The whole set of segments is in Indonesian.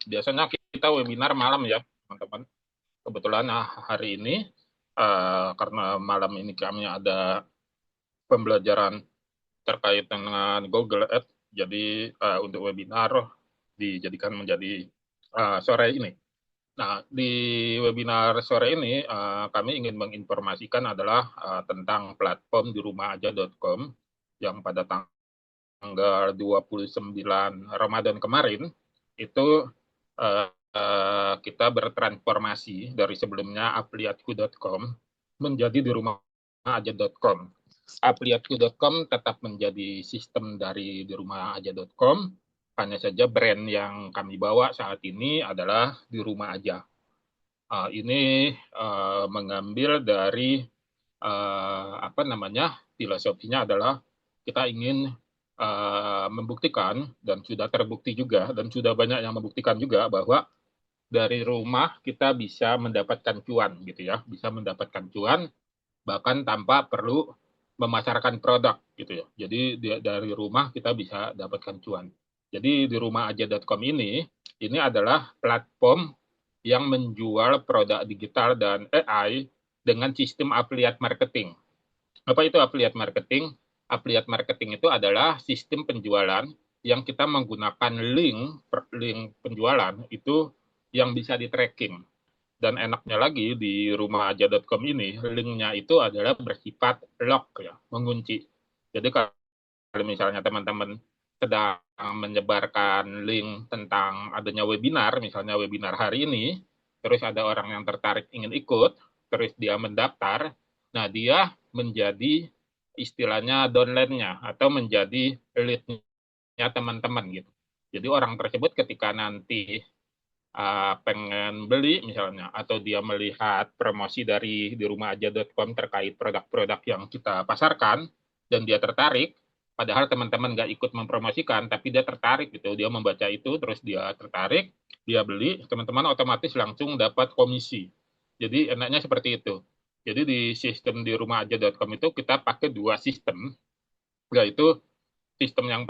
Biasanya kita webinar malam ya, teman-teman. Kebetulan hari ini karena malam ini kami ada pembelajaran terkait dengan Google Ads, jadi untuk webinar dijadikan menjadi sore ini. Nah, di webinar sore ini kami ingin menginformasikan adalah tentang platform di rumahaja.com yang pada tanggal 29 Ramadan kemarin itu kita bertransformasi dari sebelumnya apliatku.com menjadi di rumahaja.com. Apliatku.com tetap menjadi sistem dari di rumahaja.com, hanya saja brand yang kami bawa saat ini adalah di rumah aja. Ini mengambil dari filosofinya adalah kita ingin membuktikan dan sudah terbukti juga dan sudah banyak yang membuktikan juga bahwa dari rumah kita bisa mendapatkan cuan gitu ya, bisa mendapatkan cuan bahkan tanpa perlu memasarkan produk gitu ya. Jadi dari rumah kita bisa dapatkan cuan. Jadi di rumahaja.com ini adalah platform yang menjual produk digital dan AI dengan sistem affiliate marketing. Apa itu affiliate marketing? Affiliate marketing itu adalah sistem penjualan yang kita menggunakan link penjualan itu yang bisa di tracking. Dan enaknya lagi di rumahaja.com ini, linknya itu adalah bersifat lock ya, mengunci. Jadi kalau misalnya teman-teman sedang menyebarkan link tentang adanya webinar, misalnya webinar hari ini, terus ada orang yang tertarik ingin ikut, terus dia mendaftar, nah dia menjadi istilahnya downline-nya atau menjadi lead-nya teman-teman gitu. Jadi orang tersebut ketika nanti pengen beli misalnya atau dia melihat promosi dari di rumahaja.com terkait produk-produk yang kita pasarkan dan dia tertarik, padahal teman-teman nggak ikut mempromosikan tapi dia tertarik gitu, dia membaca itu terus dia tertarik, dia beli, teman-teman otomatis langsung dapat komisi. Jadi enaknya seperti itu. Jadi di sistem di rumahaja.com itu kita pakai dua sistem, yaitu sistem yang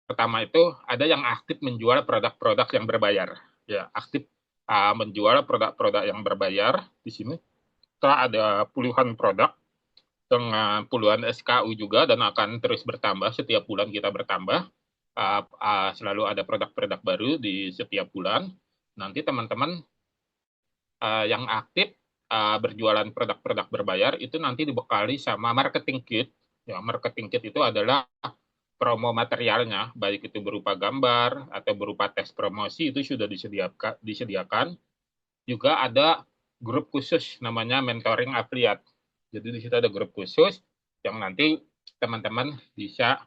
pertama itu ada yang aktif menjual produk-produk yang berbayar. Ya, aktif menjual produk-produk yang berbayar di sini. Setelah ada puluhan produk dengan puluhan SKU juga dan akan terus bertambah setiap bulan kita bertambah. Selalu ada produk-produk baru di setiap bulan. Nanti teman-teman yang aktif berjualan produk-produk berbayar itu nanti dibekali sama marketing kit. Ya, marketing kit itu adalah promo materialnya, baik itu berupa gambar atau berupa teks promosi itu sudah disediakan. Juga ada grup khusus namanya mentoring affiliate. Jadi di situ ada grup khusus yang nanti teman-teman bisa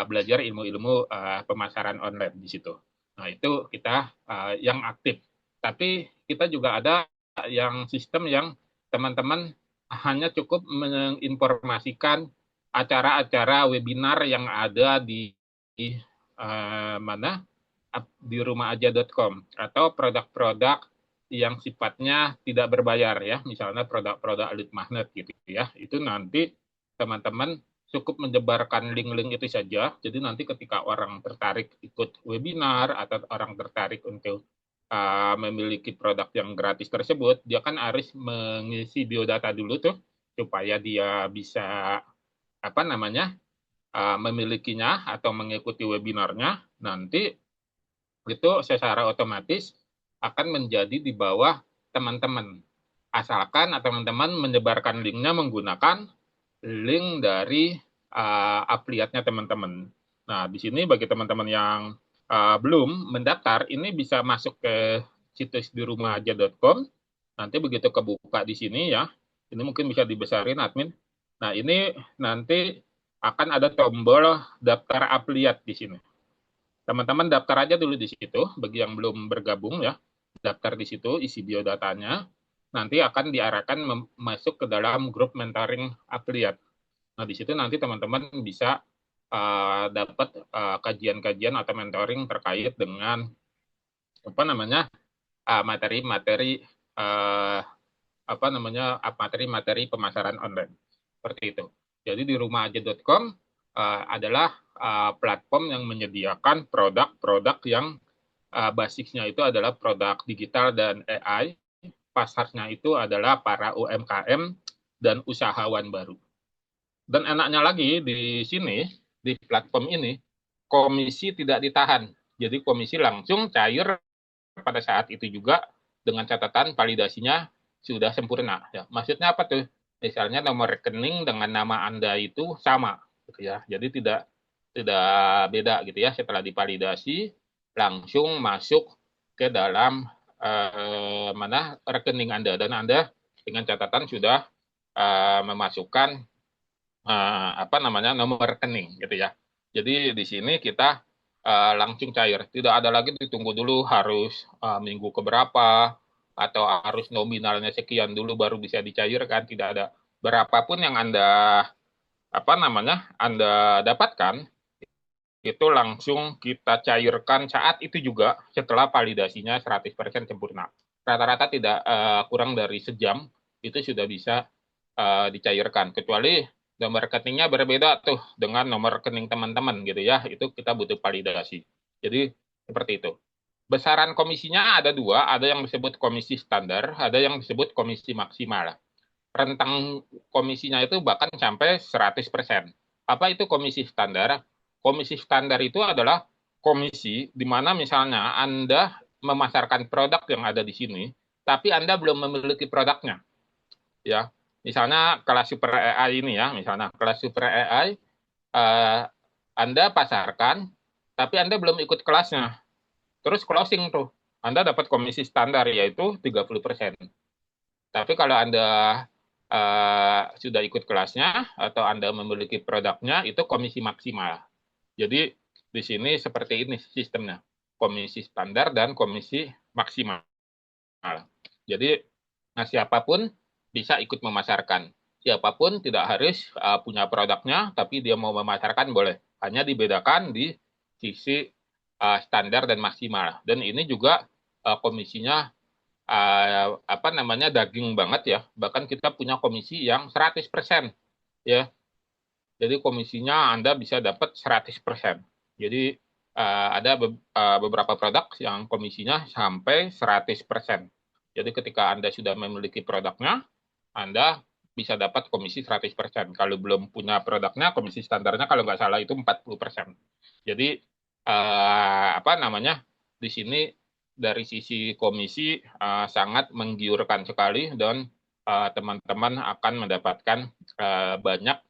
belajar ilmu-ilmu pemasaran online di situ. Nah, itu kita yang aktif. Tapi kita juga ada yang sistem yang teman-teman hanya cukup menginformasikan acara-acara webinar yang ada di mana di rumahaja.com atau produk-produk yang sifatnya tidak berbayar ya, misalnya produk-produk lead magnet gitu ya. Itu nanti teman-teman cukup menyebarkan link-link itu saja. Jadi nanti ketika orang tertarik ikut webinar atau orang tertarik untuk memiliki produk yang gratis tersebut, dia kan harus mengisi biodata dulu tuh supaya dia bisa apa namanya memilikinya atau mengikuti webinarnya. Nanti itu secara otomatis akan menjadi di bawah teman-teman. Asalkan teman-teman menyebarkan linknya menggunakan link dari affiliate-nya teman-teman. Nah, di sini bagi teman-teman yang belum mendaftar, ini bisa masuk ke situs di rumahaja.com. Nanti begitu kebuka di sini ya, ini mungkin bisa dibesarin admin. Nah, ini nanti akan ada tombol daftar affiliate di sini. Teman-teman daftar aja dulu di situ, bagi yang belum bergabung ya, daftar di situ, isi biodatanya, nanti akan diarahkan masuk ke dalam grup mentoring affiliate. Nah, di situ nanti teman-teman bisa dapat kajian-kajian atau mentoring terkait dengan apa namanya materi-materi materi-materi pemasaran online seperti itu. Jadi di rumahaja.com adalah platform yang menyediakan produk-produk yang basisnya itu adalah produk digital dan AI, pasarnya itu adalah para UMKM dan usahawan baru. Dan enaknya lagi di sini, di platform ini, komisi tidak ditahan. Jadi komisi langsung cair pada saat itu juga dengan catatan validasinya sudah sempurna. Ya. Maksudnya apa tuh? Misalnya nomor rekening dengan nama Anda itu sama, gitu ya. Jadi tidak beda gitu ya. Setelah divalidasi langsung masuk ke dalam mana rekening Anda dan Anda dengan catatan sudah memasukkan apa namanya nomor rekening gitu ya. Jadi di sini kita langsung cair, tidak ada lagi ditunggu dulu harus minggu keberapa atau harus nominalnya sekian dulu baru bisa dicairkan, tidak ada. Berapapun yang Anda apa namanya Anda dapatkan itu langsung kita cairkan saat itu juga setelah validasinya 100% sempurna. Rata-rata tidak kurang dari sejam itu sudah bisa dicairkan. Kecuali nomor rekeningnya berbeda tuh dengan nomor rekening teman-teman gitu ya. Itu kita butuh validasi. Jadi seperti itu. Besaran komisinya ada dua, ada yang disebut komisi standar, ada yang disebut komisi maksimal. Rentang komisinya itu bahkan sampai 100%. Apa itu komisi standar? Komisi standar itu adalah komisi di mana misalnya Anda memasarkan produk yang ada di sini, tapi Anda belum memiliki produknya. Ya, misalnya kelas super AI ini ya, misalnya kelas super AI Anda pasarkan, tapi Anda belum ikut kelasnya. Terus closing tuh, Anda dapat komisi standar yaitu 30%. Tapi kalau Anda sudah ikut kelasnya atau Anda memiliki produknya, itu komisi maksimal. Jadi di sini seperti ini sistemnya, komisi standar dan komisi maksimal. Jadi siapapun bisa ikut memasarkan. Siapapun tidak harus punya produknya, tapi dia mau memasarkan boleh. Hanya dibedakan di sisi standar dan maksimal. Dan ini juga komisinya apa namanya daging banget ya. Bahkan kita punya komisi yang 100% ya. Jadi komisinya Anda bisa dapat 100%. Jadi ada beberapa produk yang komisinya sampai 100%. Jadi ketika Anda sudah memiliki produknya, Anda bisa dapat komisi 100%. Kalau belum punya produknya, komisi standarnya kalau nggak salah itu 40%. Jadi apa namanya di sini dari sisi komisi sangat menggiurkan sekali dan teman-teman akan mendapatkan banyak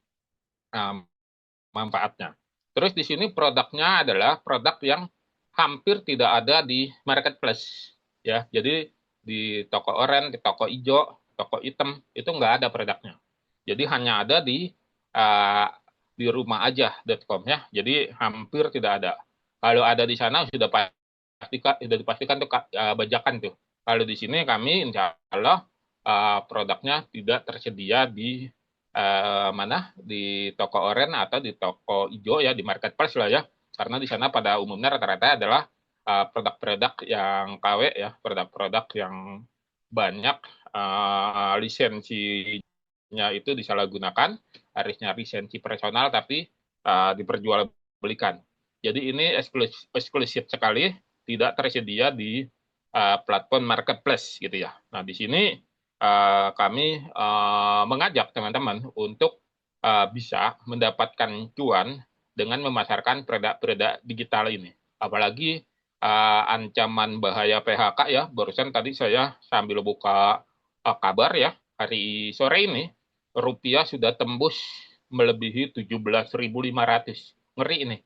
manfaatnya. Terus di sini produknya adalah produk yang hampir tidak ada di marketplace ya. Jadi di toko oranye, di toko hijau, toko hitam itu nggak ada produknya. Jadi hanya ada uh, di rumahaja.com ya. Jadi hampir tidak ada. Kalau ada di sana sudah dipastikan tuh bajakan tuh. Kalau di sini kami insya Allah produknya tidak tersedia di mana di toko oranye atau di toko hijau ya di marketplace lah ya karena di sana pada umumnya rata-rata adalah produk-produk yang KW ya produk-produk yang banyak lisensinya itu disalahgunakan harusnya lisensi personal tapi diperjualbelikan jadi ini eksklusif sekali tidak tersedia di platform marketplace gitu ya nah di sini kami mengajak teman-teman untuk bisa mendapatkan cuan dengan memasarkan produk-produk digital ini. Apalagi ancaman bahaya PHK ya, barusan tadi saya sambil buka kabar ya, hari sore ini rupiah sudah tembus melebihi 17.500. Ngeri ini.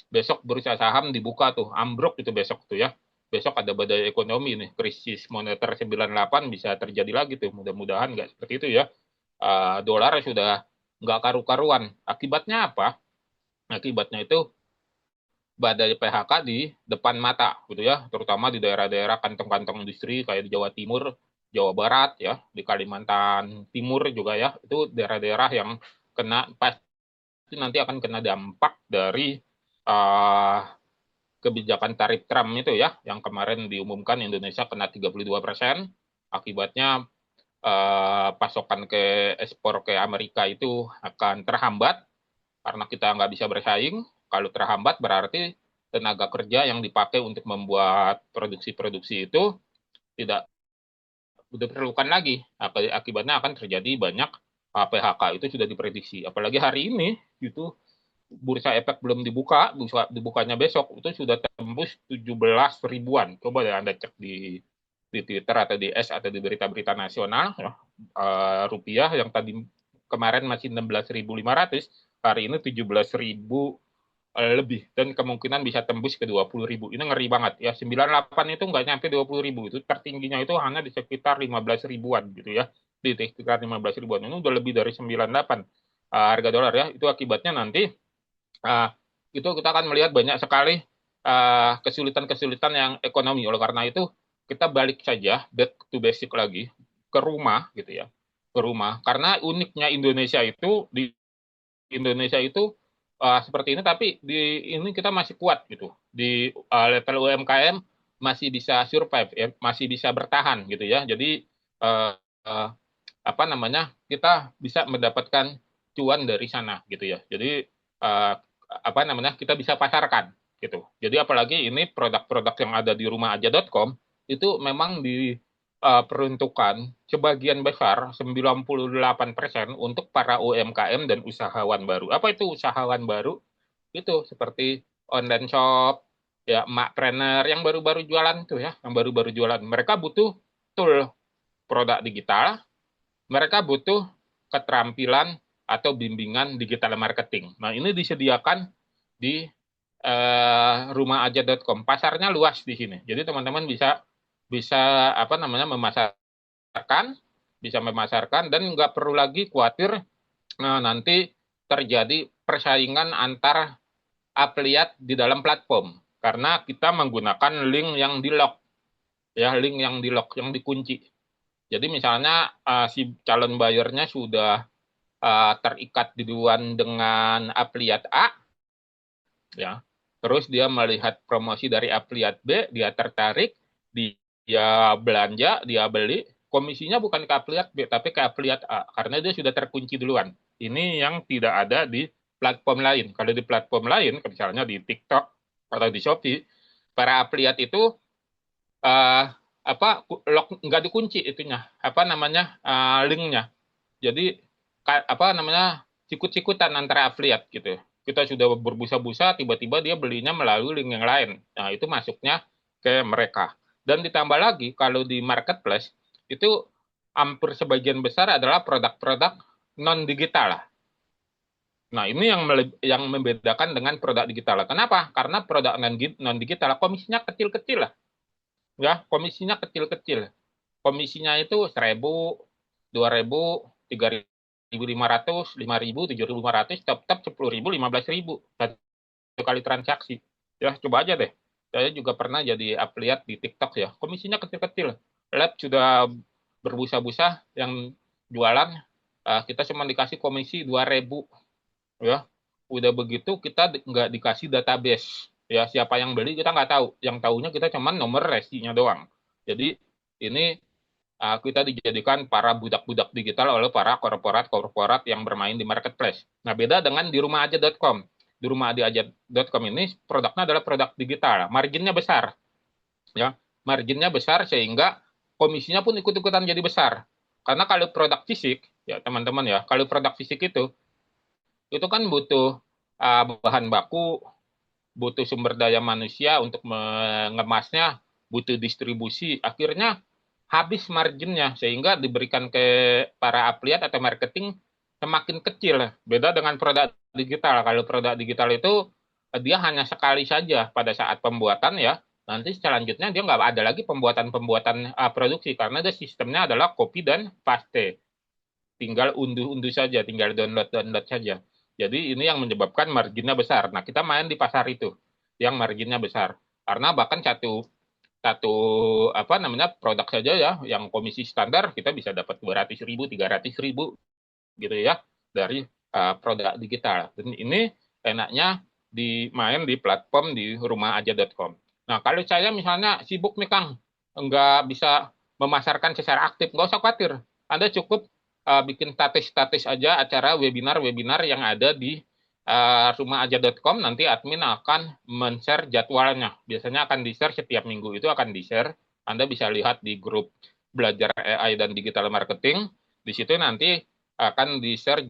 Besok bursa saham dibuka tuh, ambruk itu besok tuh ya besok ada badai ekonomi nih, krisis moneter 98 bisa terjadi lagi tuh. Mudah-mudahan nggak seperti itu ya. Dolar sudah nggak karu-karuan. Akibatnya apa? Akibatnya itu badai PHK di depan mata gitu ya, terutama di daerah-daerah kantong-kantong industri kayak di Jawa Timur, Jawa Barat ya, di Kalimantan Timur juga ya. Itu daerah-daerah yang kena pasti nanti akan kena dampak dari kebijakan tarif Trump itu ya, yang kemarin diumumkan Indonesia kena 32%, akibatnya pasokan ke ekspor ke Amerika itu akan terhambat karena kita nggak bisa bersaing. Kalau terhambat berarti tenaga kerja yang dipakai untuk membuat produksi-produksi itu tidak diperlukan lagi. Akibatnya akan terjadi banyak PHK, itu sudah diprediksi. Apalagi hari ini itu bursa efek belum dibuka, dibukanya besok itu sudah tembus 17 ribuan. Coba deh Anda cek di Twitter atau di S atau di berita-berita nasional ya. Rupiah yang tadi kemarin masih 16.500, hari ini 17.000 lebih, dan kemungkinan bisa tembus ke 20.000. Ini ngeri banget ya. 98 itu nggak nyampe 20.000, itu tertingginya itu hanya di sekitar 15 ribuan gitu ya, di sekitar 15 ribuan. Ini udah lebih dari 98 harga dolar ya. Itu akibatnya nanti itu kita akan melihat banyak sekali kesulitan-kesulitan yang ekonomi. Oleh karena itu kita balik saja back to basic lagi, ke rumah gitu ya, ke rumah. Karena uniknya Indonesia itu, di Indonesia itu seperti ini, tapi di ini kita masih kuat gitu. Di level UMKM masih bisa survive, ya, masih bisa bertahan gitu ya. Jadi uh, uh, apa namanya, kita bisa mendapatkan cuan dari sana gitu ya. Jadi uh, apa namanya, kita bisa pasarkan gitu. Jadi apalagi ini produk-produk yang ada di rumahaja.com itu memang diperuntukkan sebagian besar 98% untuk para UMKM dan usahawan baru. Apa itu usahawan baru? Itu seperti online shop, ya, makpreneur yang baru-baru jualan tuh ya, yang baru-baru jualan. Mereka butuh tool produk digital, mereka butuh keterampilan atau bimbingan digital marketing. Nah, ini disediakan di rumahaja.com. Pasarnya luas di sini. Jadi teman-teman bisa bisa apa namanya, memasarkan, bisa memasarkan, dan nggak perlu lagi khawatir nanti terjadi persaingan antar afiliat di dalam platform, karena kita menggunakan link yang di lock ya, link yang di lock, yang dikunci. Jadi misalnya si calon buyernya sudah terikat duluan dengan afiliat A, ya, terus dia melihat promosi dari afiliat B, dia tertarik, dia belanja, dia beli, komisinya bukan ke afiliat B, tapi ke afiliat A, karena dia sudah terkunci duluan. Ini yang tidak ada di platform lain. Kalau di platform lain, misalnya di TikTok atau di Shopee, para afiliat itu uh, lock, nggak dikunci itunya, apa namanya, linknya. Jadi apa namanya, sikut-sikutan antara afiliat gitu. Kita sudah berbusa-busa, tiba-tiba dia belinya melalui link yang lain. Nah, itu masuknya ke mereka. Dan ditambah lagi, kalau di marketplace, itu hampir sebagian besar adalah produk-produk non-digital lah. Nah, ini yang membedakan dengan produk digital. Kenapa? Karena produk non-digital komisinya kecil-kecil lah. Ya, komisinya kecil-kecil. Komisinya itu 1.000, 2.000, 3.500, 5.000, 7.500, top-top 10.000, 15.000 satu kali transaksi. Ya, coba aja deh. Saya juga pernah jadi afiliat di TikTok ya. Komisinya kecil-kecil. Lab sudah berbusa-busa yang jualan, kita cuma dikasih komisi 2.000. Ya, udah begitu kita nggak dikasih database. Ya, siapa yang beli kita nggak tahu. Yang tahunya kita cuma nomor resinya doang. Jadi ini kita dijadikan para budak-budak digital oleh para korporat-korporat yang bermain di marketplace. Nah, beda dengan di rumahaja.com. Di rumahaja.com ini produknya adalah produk digital, marginnya besar, ya, marginnya besar sehingga komisinya pun ikut-ikutan jadi besar. Karena kalau produk fisik, ya teman-teman ya, kalau produk fisik itu kan butuh bahan baku, butuh sumber daya manusia untuk mengemasnya, butuh distribusi. Akhirnya habis marginnya sehingga diberikan ke para afiliat atau marketing semakin kecil. Beda dengan produk digital. Kalau produk digital itu dia hanya sekali saja pada saat pembuatan ya. Nanti selanjutnya dia nggak ada lagi pembuatan-pembuatan produksi karena dia sistemnya adalah copy dan paste. Tinggal unduh-unduh saja, tinggal download-download saja. Jadi ini yang menyebabkan marginnya besar. Nah, kita main di pasar itu yang marginnya besar. Karena bahkan satu satu apa namanya, produk saja ya yang komisi standar kita bisa dapat 200.000, 300.000 gitu ya dari produk digital. Dan ini enaknya dimain di platform di rumahaja.com. Nah, kalau saya misalnya sibuk nih Kang, nggak bisa memasarkan secara aktif, nggak usah khawatir. Anda cukup bikin status-status aja acara webinar-webinar yang ada di rumaaja.com nanti admin akan men-share jadwalnya. Biasanya akan di-share setiap minggu itu akan di-share. Anda bisa lihat di grup belajar AI dan digital marketing. Di situ nanti akan di-share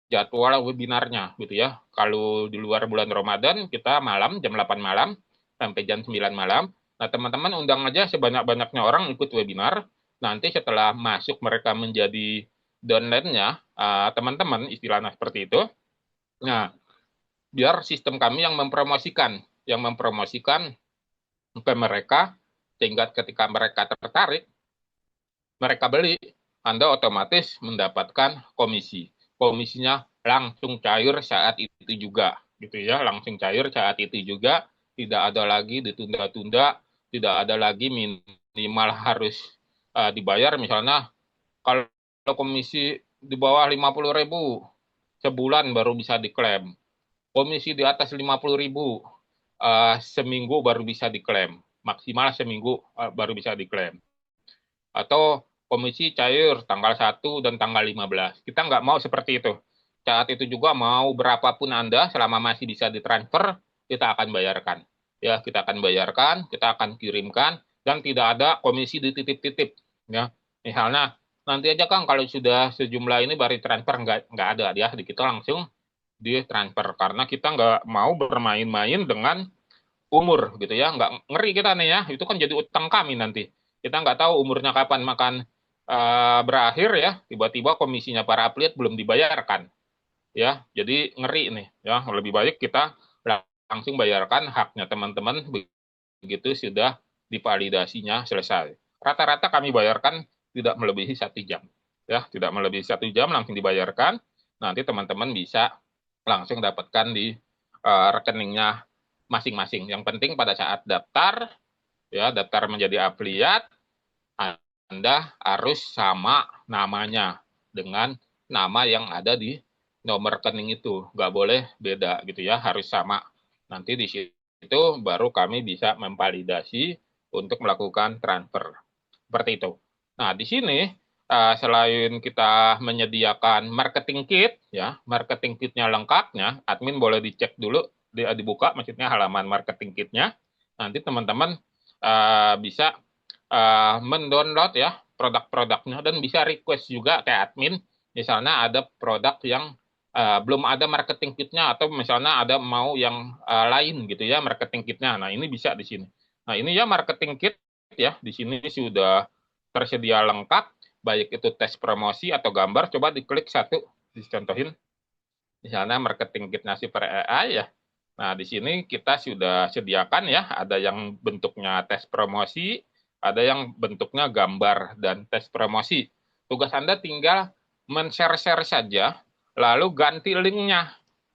jadwal webinarnya gitu ya. Kalau di luar bulan Ramadan kita malam jam 8 malam sampai jam 9 malam. Nah, teman-teman undang aja sebanyak-banyaknya orang ikut webinar. Nanti setelah masuk mereka menjadi downline-nya, teman-teman istilahnya seperti itu. Nah, biar sistem kami yang mempromosikan ke mereka, sehingga ketika mereka tertarik, mereka beli, Anda otomatis mendapatkan komisi. Komisinya langsung cair saat itu juga, gitu ya, langsung cair saat itu juga, tidak ada lagi ditunda-tunda, tidak ada lagi minimal harus dibayar, misalnya kalau komisi di bawah 50.000 sebulan baru bisa diklaim. Komisi di atas 50.000 seminggu baru bisa diklaim. Maksimal seminggu baru bisa diklaim. Atau komisi cair tanggal 1 dan tanggal 15. Kita nggak mau seperti itu. Saat itu juga mau berapapun Anda selama masih bisa ditransfer, kita akan bayarkan. Ya, kita akan bayarkan, kita akan kirimkan, dan tidak ada komisi di titip-titip. Ya, misalnya nanti aja Kang kalau sudah sejumlah ini baru transfer, nggak ada ya, kita langsung ditransfer karena kita nggak mau bermain-main dengan umur gitu ya, nggak ngeri kita nih ya, itu kan jadi utang kami nanti. Kita nggak tahu umurnya kapan makan berakhir ya, tiba-tiba komisinya para atlet belum dibayarkan ya, jadi ngeri nih ya. Lebih baik kita langsung bayarkan haknya teman-teman begitu sudah divalidasinya selesai. Rata-rata kami bayarkan tidak melebihi 1 jam ya, tidak melebihi 1 jam langsung dibayarkan. Nanti teman-teman bisa langsung dapatkan di rekeningnya masing-masing. Yang penting pada saat daftar ya, daftar menjadi afiliat, Anda harus sama namanya dengan nama yang ada di nomor rekening itu. Nggak boleh beda gitu ya, harus sama. Nanti di situ baru kami bisa memvalidasi untuk melakukan transfer. Seperti itu. Nah, di sini selain kita menyediakan marketing kit, ya, marketing kitnya lengkapnya, admin boleh dicek dulu, dibuka maksudnya halaman marketing kitnya. Nanti teman-teman bisa mendownload ya produk-produknya dan bisa request juga ke admin. Misalnya ada produk yang belum ada marketing kitnya atau misalnya ada mau yang lain gitu ya marketing kitnya. Nah, ini bisa di sini. Nah, ini ya marketing kit ya, di sini sudah tersedia lengkap, baik itu tes promosi atau gambar. Coba diklik satu, dicontohin. Misalnya marketing kitnya Super AI ya. Nah, di sini kita sudah sediakan ya, ada yang bentuknya tes promosi, ada yang bentuknya gambar dan tes promosi. Tugas Anda tinggal men-share-share saja, lalu ganti linknya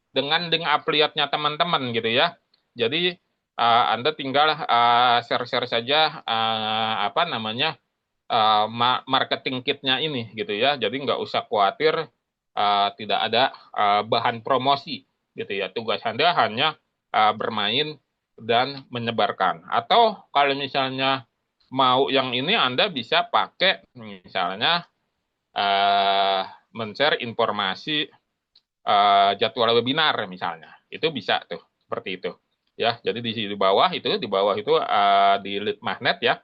dengan link affiliate-nya teman-teman gitu ya. Jadi Anda tinggal share-share saja apa namanya marketing kitnya ini gitu ya. Jadi nggak usah khawatir tidak ada bahan promosi gitu ya. Tugas Anda hanya bermain dan menyebarkan. Atau kalau misalnya mau yang ini Anda bisa pakai misalnya men-share informasi jadwal webinar misalnya. Itu bisa tuh seperti itu. Ya, jadi di bawah itu di lead magnet ya.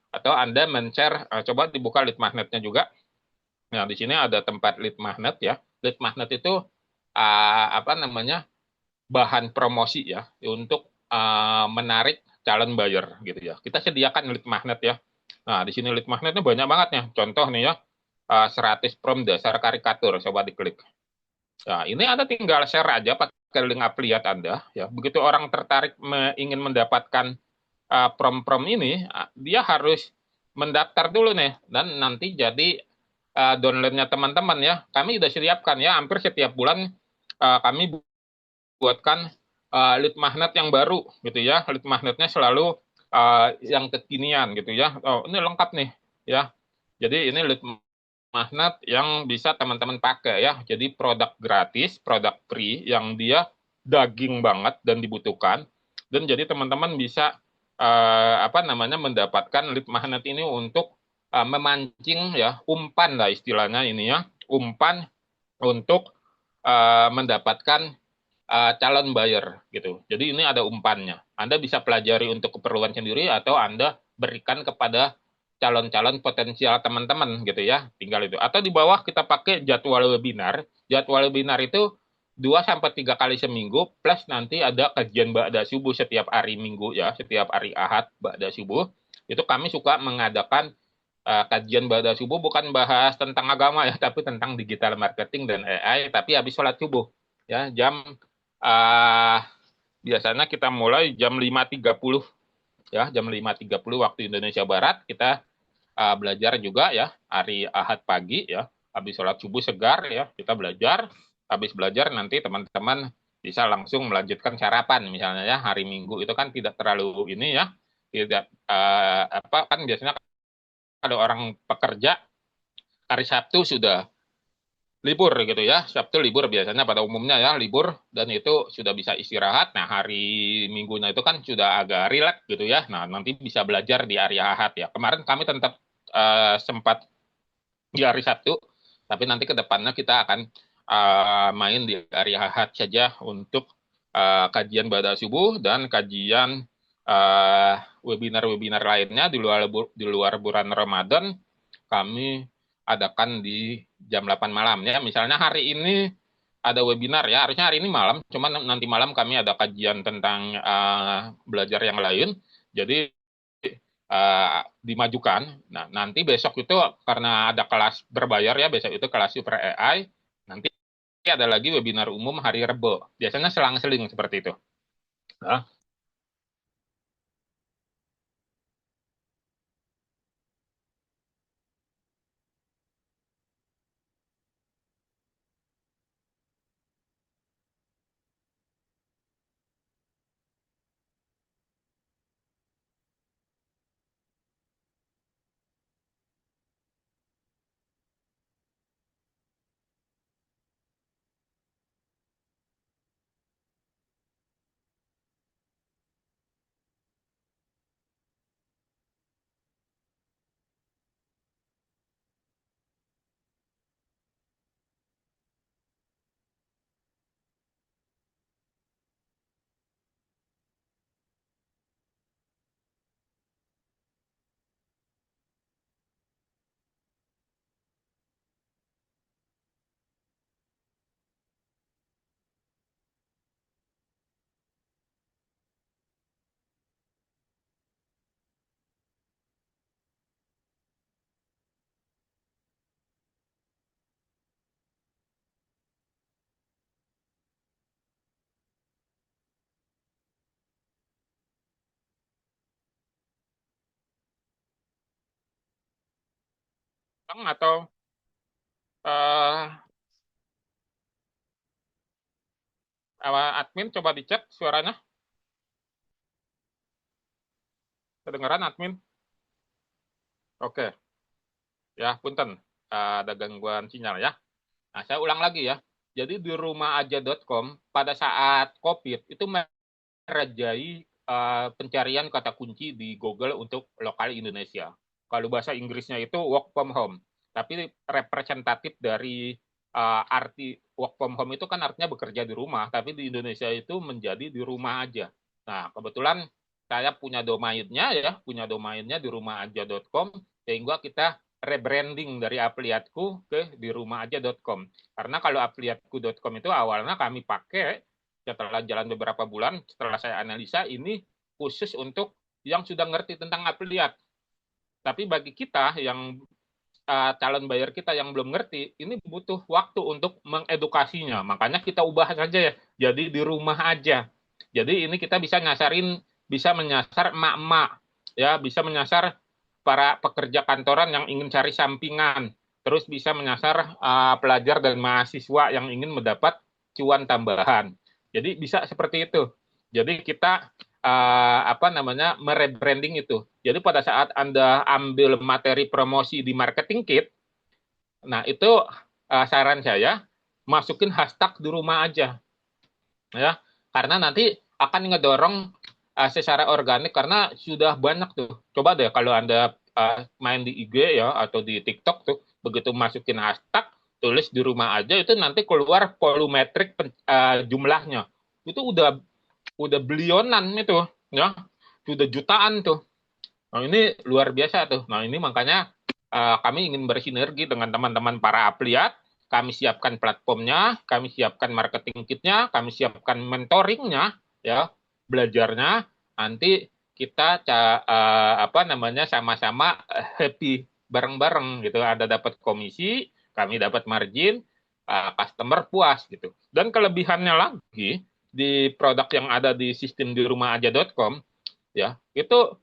Atau Anda men-share, coba dibuka lead magnetnya juga. Nah, di sini ada tempat lead magnet ya. Lead magnet itu apa namanya? Bahan promosi ya untuk menarik calon buyer gitu ya. Kita sediakan lead magnet ya. Nah, di sini lead magnetnya banyak banget ya. Contoh nih ya, 100 prom dasar karikatur, coba diklik. Nah, ini Anda tinggal share aja pakai link affiliate Anda ya. Begitu orang tertarik ingin mendapatkan prom-prom ini, dia harus mendaftar dulu nih dan nanti jadi download-nya teman-teman ya. Kami sudah siapkan ya, hampir setiap bulan kami buatkan lead magnet yang baru gitu ya. Lead magnetnya selalu yang kekinian gitu ya. Oh, ini lengkap nih ya. Jadi ini lead magnet yang bisa teman-teman pakai ya. Jadi produk gratis, produk free yang dia daging banget dan dibutuhkan. Dan jadi teman-teman bisa apa namanya mendapatkan lead magnet ini untuk memancing ya umpan lah istilahnya ini ya, umpan untuk mendapatkan calon buyer gitu. Jadi ini ada umpannya. Anda bisa pelajari untuk keperluan sendiri atau Anda berikan kepada calon-calon potensial teman-teman gitu ya. Tinggal itu. Atau di bawah kita pakai jadwal webinar. Jadwal webinar itu 2 sampai 3 kali seminggu plus nanti ada kajian ba'da subuh setiap hari Minggu ya, setiap hari Ahad ba'da subuh. Itu kami suka mengadakan kajian ba'da subuh bukan bahas tentang agama ya, tapi tentang digital marketing dan AI, tapi habis sholat subuh ya uh, biasanya kita mulai jam 5.30 ya, jam 5.30 waktu Indonesia Barat kita belajar juga ya, hari Ahad pagi ya, habis sholat subuh segar ya, kita belajar, habis belajar nanti teman-teman bisa langsung melanjutkan sarapan misalnya ya, hari Minggu itu kan tidak terlalu ini ya, tidak apa kan biasanya ada orang pekerja hari Sabtu sudah libur gitu ya. Sabtu libur biasanya pada umumnya ya libur dan itu sudah bisa istirahat. Nah, hari Minggunya itu kan sudah agak rileks gitu ya. Nah, nanti bisa belajar di hari Ahad ya. Kemarin kami tetap sempat di hari Sabtu, tapi nanti ke depannya kita akan main di hari Ahad saja untuk kajian ba'da subuh dan kajian webinar-webinar lainnya di luar bulan Ramadan kami adakan di jam 8 malam ya. Misalnya hari ini ada webinar ya, harusnya hari ini malam, cuman nanti malam kami ada kajian tentang belajar yang lain. Jadi dimajukan. Nah, nanti besok itu karena ada kelas berbayar ya, besok itu kelas Super AI. Nanti ada lagi webinar umum hari Rebo. Biasanya selang-seling seperti itu. Nah, atau admin coba dicek suaranya, kedengaran admin? Oke, ya punten, ada gangguan sinyal ya. Nah, saya ulang lagi ya. Jadi di rumahaja.com pada saat COVID itu merajai pencarian kata kunci di Google untuk lokal Indonesia. Kalau bahasa Inggrisnya itu work from home. Tapi representatif dari arti work from home itu kan artinya bekerja di rumah, tapi di Indonesia itu menjadi di rumah aja. Nah, kebetulan saya punya domainnya di rumahaja.com, sehingga kita rebranding dari Afiliatku ke di rumahaja.com. Karena kalau afiliatku.com itu awalnya kami pakai setelah jalan beberapa bulan, setelah saya analisa, ini khusus untuk yang sudah ngerti tentang afiliat. Tapi bagi kita yang calon buyer kita yang belum ngerti, ini butuh waktu untuk mengedukasinya. Makanya kita ubah saja ya, jadi di rumah aja. Jadi ini kita bisa menyasar emak-emak, ya, bisa menyasar para pekerja kantoran yang ingin cari sampingan, terus bisa menyasar pelajar dan mahasiswa yang ingin mendapat cuan tambahan. Jadi bisa seperti itu. Jadi kita merebranding itu. Jadi pada saat Anda ambil materi promosi di marketing kit, nah itu saran saya masukin hashtag di rumah aja, ya, karena nanti akan ngedorong secara organik karena sudah banyak tuh. Coba deh kalau Anda main di IG ya atau di TikTok tuh, begitu masukin hashtag tulis di rumah aja itu nanti keluar volumetrik jumlahnya. Itu udah bilionan itu, ya. Sudah jutaan tuh. Nah, ini luar biasa tuh. Nah, ini makanya kami ingin bersinergi dengan teman-teman para afiliat. Kami siapkan platformnya, kami siapkan marketing kitnya, kami siapkan mentoringnya, ya, belajarnya. Nanti kita apa namanya sama-sama happy bareng-bareng gitu. Ada dapat komisi, kami dapat margin, customer puas gitu. Dan kelebihannya lagi di produk yang ada di sistem di rumahaja.com, ya, itu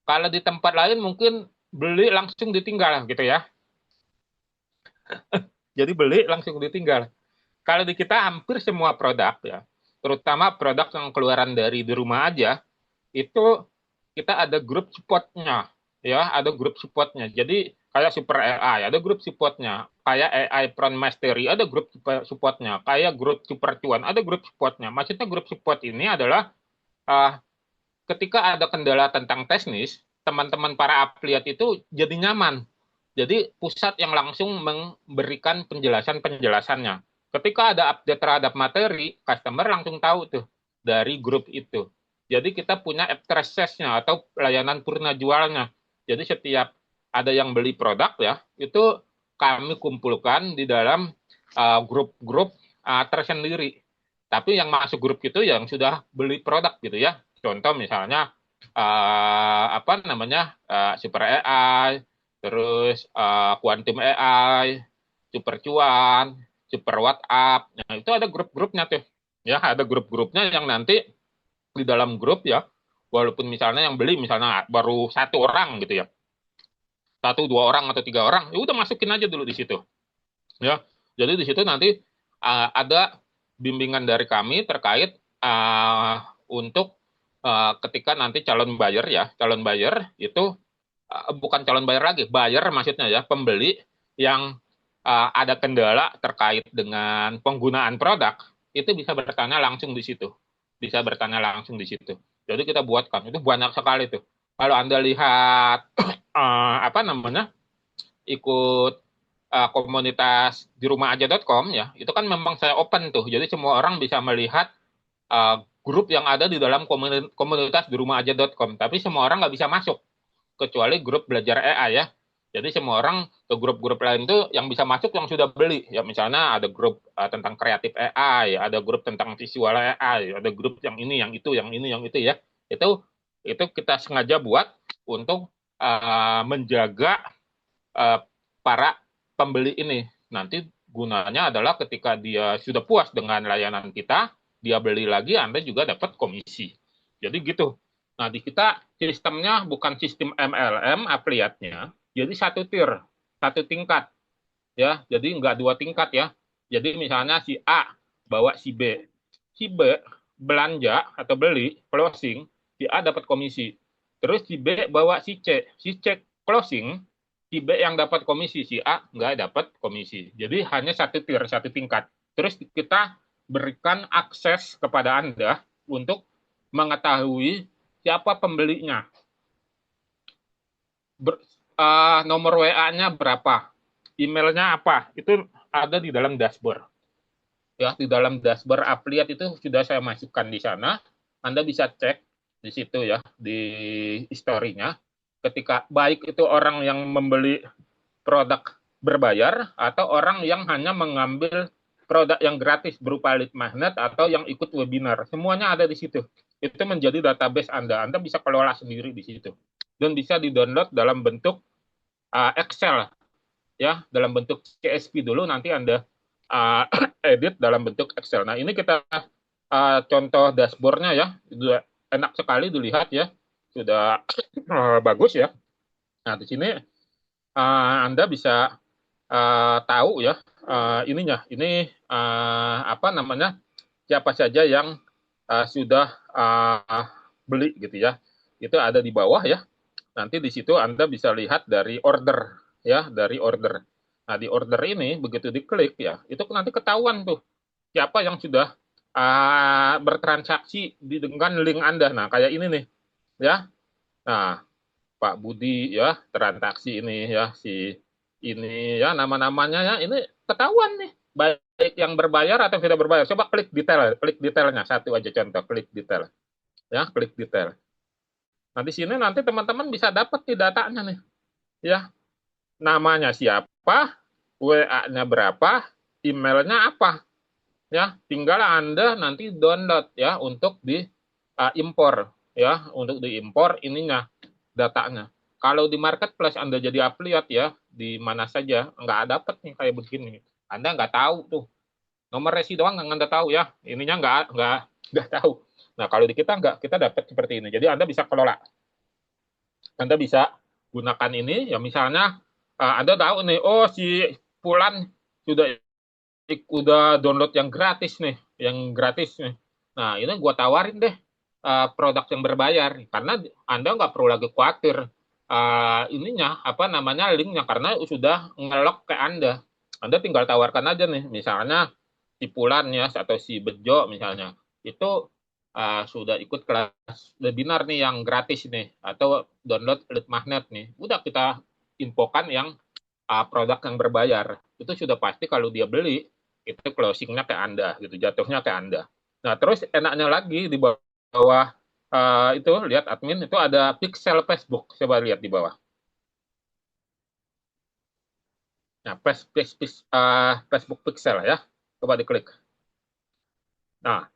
kalau di tempat lain mungkin beli langsung ditinggal gitu ya. Jadi beli langsung ditinggal. Kalau di kita hampir semua produk ya, terutama produk yang keluaran dari di rumah aja, itu kita ada grup supportnya, ya, ada grup supportnya. Jadi kayak Super AI ada grup supportnya, kayak AI Prone Mastery ada grup supportnya, kayak grup Super Cuan ada grup supportnya. Maksudnya grup support ini adalah uh, ketika ada kendala tentang teknis, teman-teman para afiliat itu jadi nyaman. Jadi pusat yang langsung memberikan penjelasan-penjelasannya. Ketika ada update terhadap materi, customer langsung tahu tuh dari grup itu. Jadi kita punya after sales-nya atau layanan purna jualnya. Jadi setiap ada yang beli produk ya, itu kami kumpulkan di dalam grup-grup tersendiri. Tapi yang masuk grup itu yang sudah beli produk gitu ya. Contoh misalnya apa namanya Super AI, terus Quantum AI, Super Cuan, Super WhatsApp. Nah, itu ada grup-grupnya tuh. Ya, ada grup-grupnya yang nanti di dalam grup ya, walaupun misalnya yang beli misalnya baru satu orang gitu ya, satu dua orang atau tiga orang, ya udah masukin aja dulu di situ. Ya, jadi di situ nanti ada bimbingan dari kami terkait untuk ketika nanti calon buyer itu bukan calon buyer lagi, buyer maksudnya ya, pembeli yang ada kendala terkait dengan penggunaan produk, itu bisa bertanya langsung di situ. Bisa bertanya langsung di situ. Jadi kita buatkan, itu banyak sekali tuh. Kalau Anda lihat, apa namanya, ikut komunitas di rumahaja.com ya, itu kan memang saya open tuh. Jadi semua orang bisa melihat grup yang ada di dalam komunitas di rumahaja.com. Tapi semua orang nggak bisa masuk kecuali grup belajar AI ya. Jadi semua orang ke grup-grup lain itu yang bisa masuk yang sudah beli. Ya misalnya ada grup tentang kreatif AI, ada grup tentang visual AI, ada grup yang ini, yang itu, yang ini, yang itu ya. Itu kita sengaja buat untuk menjaga para pembeli ini. Nanti gunanya adalah ketika dia sudah puas dengan layanan kita, dia beli lagi, Anda juga dapat komisi. Jadi gitu. Nah, di kita sistemnya bukan sistem MLM afiliatnya, jadi satu tier, satu tingkat. Ya, jadi nggak dua tingkat ya. Jadi misalnya si A bawa si B. Si B belanja atau beli, closing, si A dapat komisi. Terus si B bawa si C. Si C closing, si B yang dapat komisi, si A nggak dapat komisi. Jadi hanya satu tier, satu tingkat. Terus kita berikan akses kepada Anda untuk mengetahui siapa pembelinya, nomor WA-nya berapa, emailnya apa, itu ada di dalam dashboard. Ya, di dalam dashboard afiliat itu sudah saya masukkan di sana. Anda bisa cek di situ ya, di historinya. Ketika baik itu orang yang membeli produk berbayar atau orang yang hanya mengambil produk yang gratis berupa lead magnet atau yang ikut webinar. Semuanya ada di situ. Itu menjadi database Anda. Anda bisa kelola sendiri di situ. Dan bisa di-download dalam bentuk Excel ya, dalam bentuk CSV dulu, nanti Anda edit dalam bentuk Excel. Nah, ini kita contoh dashboardnya ya, sudah enak sekali dilihat ya, sudah bagus ya. Nah, di sini Anda bisa tahu ya, ini apa namanya, siapa saja yang sudah beli gitu ya. Itu ada di bawah ya. Nanti di situ Anda bisa lihat dari order ya, dari order. Nah, di order ini begitu diklik ya, itu nanti ketahuan tuh siapa yang sudah bertransaksi dengan link Anda. Nah, kayak ini nih ya. Nah, Pak Budi ya, transaksi ini ya, si Ini ya nama-namanya ya ini ketahuan nih baik yang berbayar atau tidak berbayar. Coba klik detailnya satu aja contoh, klik detail ya, klik detail. Nah di sini nanti teman-teman bisa dapat nih datanya nih ya, namanya siapa, WA-nya berapa, emailnya apa ya. Tinggal Anda nanti download ya untuk di impor ya, untuk diimpor ininya datanya. Kalau di marketplace Anda jadi affiliate ya, di mana saja nggak dapat nih kayak begini. Anda nggak tahu tuh nomor resi doang yang Anda tahu ya, ininya nggak tahu. Nah kalau di kita nggak, kita dapat seperti ini. Jadi Anda bisa kelola, Anda bisa gunakan ini ya, misalnya Anda tahu nih, oh si Pulan sudah download yang gratis nih, yang gratis nih. Nah ini gue tawarin deh produk yang berbayar, karena Anda nggak perlu lagi khawatir ininya apa namanya linknya, karena sudah ngelok ke Anda. Anda tinggal tawarkan aja nih, misalnya si Pulan ya atau si Bejo misalnya itu sudah ikut kelas webinar nih yang gratis nih, atau download lead magnet nih, udah kita infokan yang produk yang berbayar. Itu sudah pasti kalau dia beli itu closingnya ke Anda gitu, jatuhnya ke Anda. Nah terus enaknya lagi di bawah itu lihat admin itu ada pixel Facebook, coba lihat di bawah. Nah Facebook pixel ya, coba diklik. Nah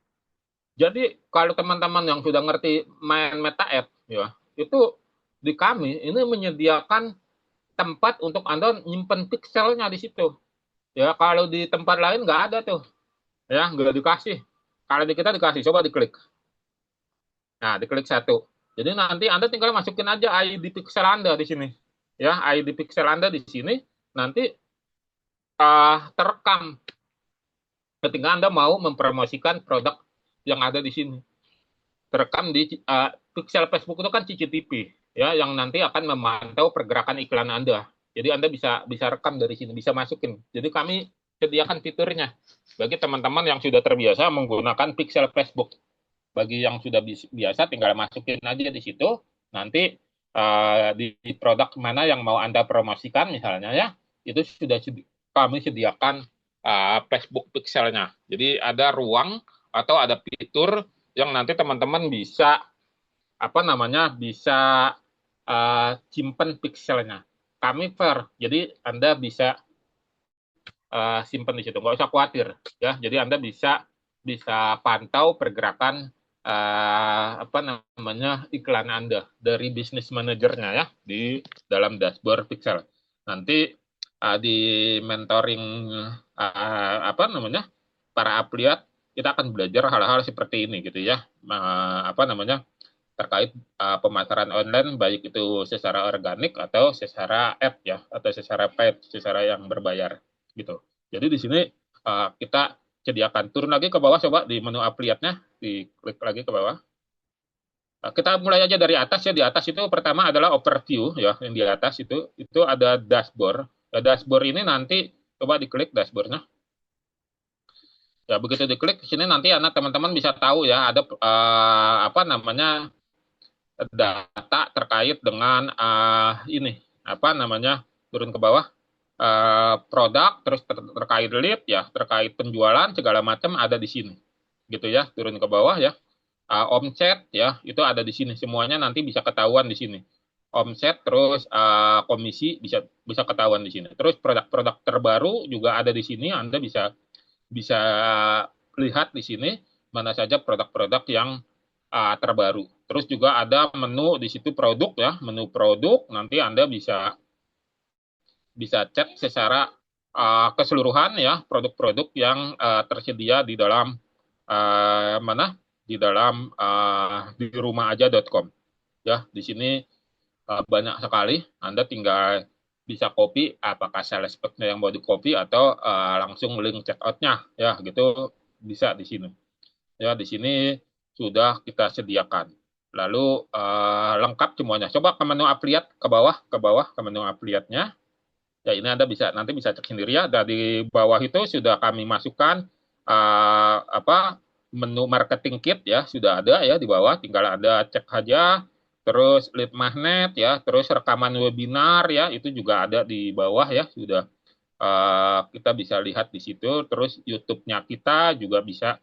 jadi kalau teman-teman yang sudah ngerti main meta app ya, itu di kami ini menyediakan tempat untuk Anda nyimpen pixelnya di situ. Ya kalau di tempat lain nggak ada tuh, ya nggak dikasih. Kalau di kita dikasih, coba diklik. Nah, diklik satu. Jadi nanti Anda tinggal masukin aja ID pixel Anda di sini. Ya, ID pixel Anda di sini nanti terekam ketika Anda mau mempromosikan produk yang ada di sini. Terekam di pixel Facebook itu kan CCTV ya, yang nanti akan memantau pergerakan iklan Anda. Jadi Anda bisa rekam dari sini, bisa masukin. Jadi kami sediakan fiturnya bagi teman-teman yang sudah terbiasa menggunakan pixel Facebook. Bagi yang sudah biasa tinggal masukin aja di situ, nanti di produk mana yang mau Anda promosikan misalnya ya, itu sudah kami sediakan Facebook pixelnya. Jadi ada ruang atau ada fitur yang nanti teman-teman bisa apa namanya bisa simpen pixelnya. Kami fair, jadi Anda bisa simpan di situ, nggak usah khawatir ya. Jadi Anda bisa pantau pergerakan apa namanya iklan Anda dari bisnis manajernya ya di dalam dashboard Pixel. Nanti di mentoring apa namanya para affiliate kita akan belajar hal-hal seperti ini gitu ya. Apa namanya terkait pemasaran online baik itu secara organik atau secara ad ya, atau secara paid, secara yang berbayar gitu. Jadi di sini kita sediakan, turun lagi ke bawah coba di menu affiliate-nya, diklik lagi ke bawah. Kita mulai aja dari atas ya. Di atas itu pertama adalah overview ya, yang di atas itu ada dashboard. Ya, dashboard ini nanti coba diklik dashboardnya. Ya begitu diklik di sini nanti anak teman-teman bisa tahu ya ada apa namanya data terkait dengan ini apa namanya, turun ke bawah produk, terus terkait lead ya, terkait penjualan segala macam ada di sini gitu ya. Turun ke bawah ya, omset ya itu ada di sini, semuanya nanti bisa ketahuan di sini. Omset terus komisi bisa bisa ketahuan di sini. Terus produk-produk terbaru juga ada di sini, Anda bisa bisa lihat di sini mana saja produk-produk yang terbaru. Terus juga ada menu di situ produk ya, menu produk nanti Anda bisa cek secara keseluruhan ya produk-produk yang tersedia di dalam mana di dalam di rumahaja.com ya. Di sini banyak sekali, Anda tinggal bisa copy apakah sales spec-nya yang mau di copy atau langsung link checkout-nya ya gitu, bisa di sini ya. Di sini sudah kita sediakan. Lalu lengkap semuanya. Coba ke menu affiliate ke bawah ke menu affiliate-nya. Ya ini Anda nanti bisa cek sendiri ya. Dari bawah itu sudah kami masukkan apa menu marketing kit ya, sudah ada ya di bawah. Tinggal Anda cek aja terus lead magnet ya, terus rekaman webinar ya, itu juga ada di bawah ya, sudah kita bisa lihat di situ. Terus YouTube-nya kita juga bisa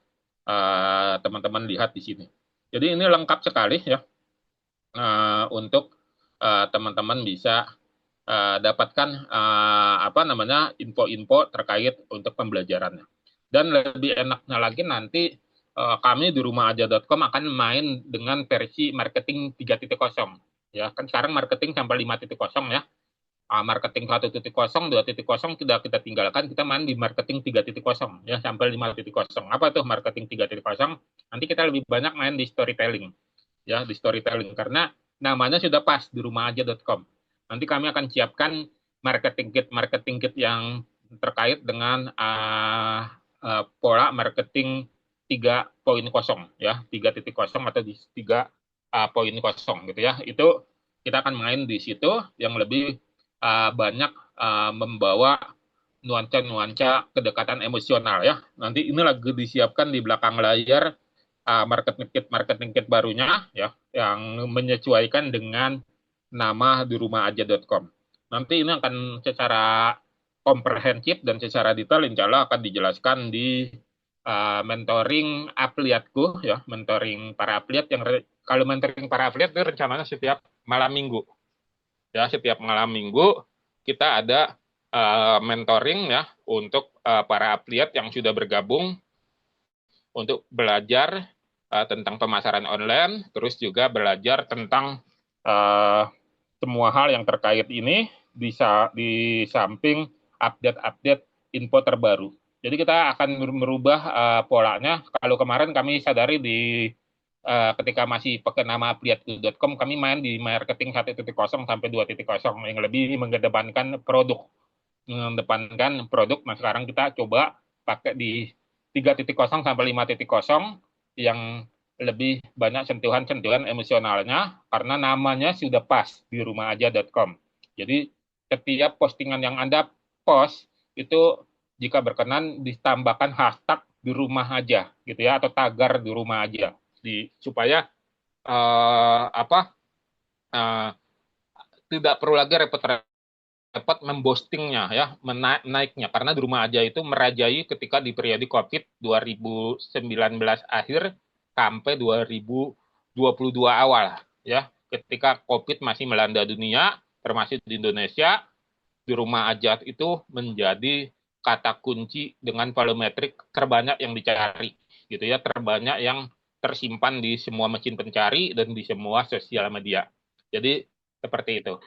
teman-teman lihat di sini. Jadi ini lengkap sekali ya untuk teman-teman bisa dapatkan apa namanya info-info terkait untuk pembelajarannya. Dan lebih enaknya lagi nanti kami di rumahaja.com akan main dengan versi marketing 3.0 ya. Kan sekarang marketing sampai 5.0 ya. Marketing 1.0, 2.0 tidak kita tinggalkan, kita main di marketing 3.0 ya sampai 5.0. Apa tuh marketing 3.0? Nanti kita lebih banyak main di storytelling ya, di storytelling karena namanya sudah pas di rumahaja.com. Nanti kami akan siapkan marketing kit yang terkait dengan pola marketing 3.0 ya, 3.0 atau di 3.0 gitu ya. Itu kita akan main di situ yang lebih banyak membawa nuansa-nuansa kedekatan emosional ya. Nanti ini lagi disiapkan di belakang layar marketing kit barunya ya yang menyesuaikan dengan nama di rumahaja.com. Nanti ini akan secara komprehensif dan secara detail insya Allah akan dijelaskan di mentoring afiliatku ya, mentoring para afiliat yang kalau mentoring para afiliat itu rencananya setiap malam minggu. Ya, setiap malam minggu kita ada mentoring ya untuk para afiliat yang sudah bergabung untuk belajar tentang pemasaran online, terus juga belajar tentang semua hal yang terkait ini bisa di samping update-update info terbaru. Jadi kita akan merubah polanya. Kalau kemarin kami sadari di ketika masih pakai nama afiliat.com, kami main di marketing 1.0 sampai 2.0 yang lebih mengedepankan produk. Nah, sekarang kita coba pakai di 3.0 sampai 5.0 yang lebih banyak sentuhan-sentuhan emosionalnya karena namanya sudah pas di rumahaja.com. Jadi setiap postingan yang Anda post itu jika berkenan ditambahkan hashtag di rumah aja gitu ya atau tagar di rumah aja supaya apa tidak perlu lagi repot mempostingnya ya menaiknya karena di rumah aja itu merajai ketika di periode Covid 2019 akhir sampai 2022 awal ya ketika Covid masih melanda dunia termasuk di Indonesia di rumah aja itu menjadi kata kunci dengan volumetrik terbanyak yang dicari gitu ya terbanyak yang tersimpan di semua mesin pencari dan di semua sosial media jadi seperti itu.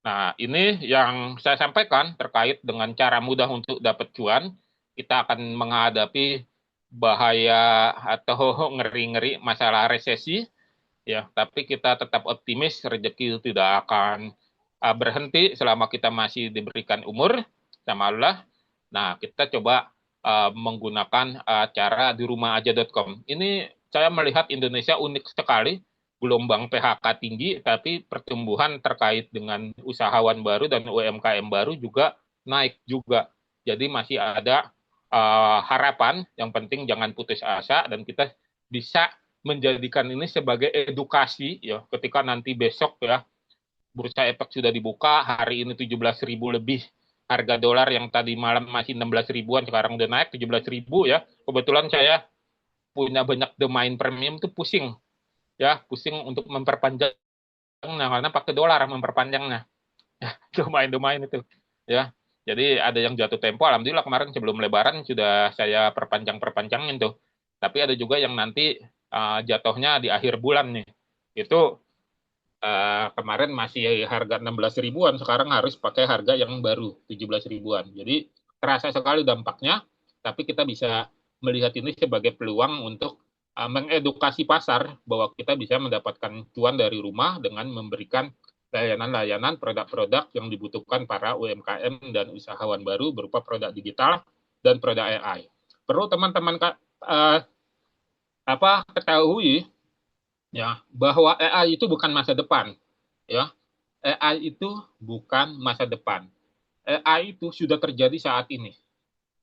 Nah, ini yang saya sampaikan terkait dengan cara mudah untuk dapat cuan. Kita akan menghadapi bahaya atau ngeri-ngeri masalah resesi, ya. Tapi kita tetap optimis, rezeki tidak akan berhenti selama kita masih diberikan umur sama Allah. Nah, kita coba menggunakan cara di rumahaja.com. Ini saya melihat Indonesia unik sekali gelombang PHK tinggi, tapi pertumbuhan terkait dengan usahawan baru dan UMKM baru juga naik juga. Jadi masih ada harapan, yang penting jangan putus asa, dan kita bisa menjadikan ini sebagai edukasi, ya ketika nanti besok ya, Bursa Efek sudah dibuka, hari ini 17.000 lebih, harga dolar yang tadi malam masih 16 ribuan, sekarang udah naik 17 ribu ya, kebetulan saya punya banyak domain premium tuh pusing untuk memperpanjang karena pakai dolar memperpanjangnya ya, domain-domain itu ya. Jadi ada yang jatuh tempo, alhamdulillah kemarin sebelum lebaran sudah saya perpanjangin tuh. Tapi ada juga yang nanti jatuhnya di akhir bulan nih. Itu kemarin masih harga 16 ribuan, sekarang harus pakai harga yang baru 17 ribuan. Jadi terasa sekali dampaknya, tapi kita bisa melihat ini sebagai peluang untuk mengedukasi pasar bahwa kita bisa mendapatkan cuan dari rumah dengan memberikan layanan-layanan produk-produk yang dibutuhkan para UMKM dan usahawan baru berupa produk digital dan produk AI. Perlu teman-teman ketahui ya bahwa AI itu bukan masa depan ya. AI itu bukan masa depan. AI itu sudah terjadi saat ini,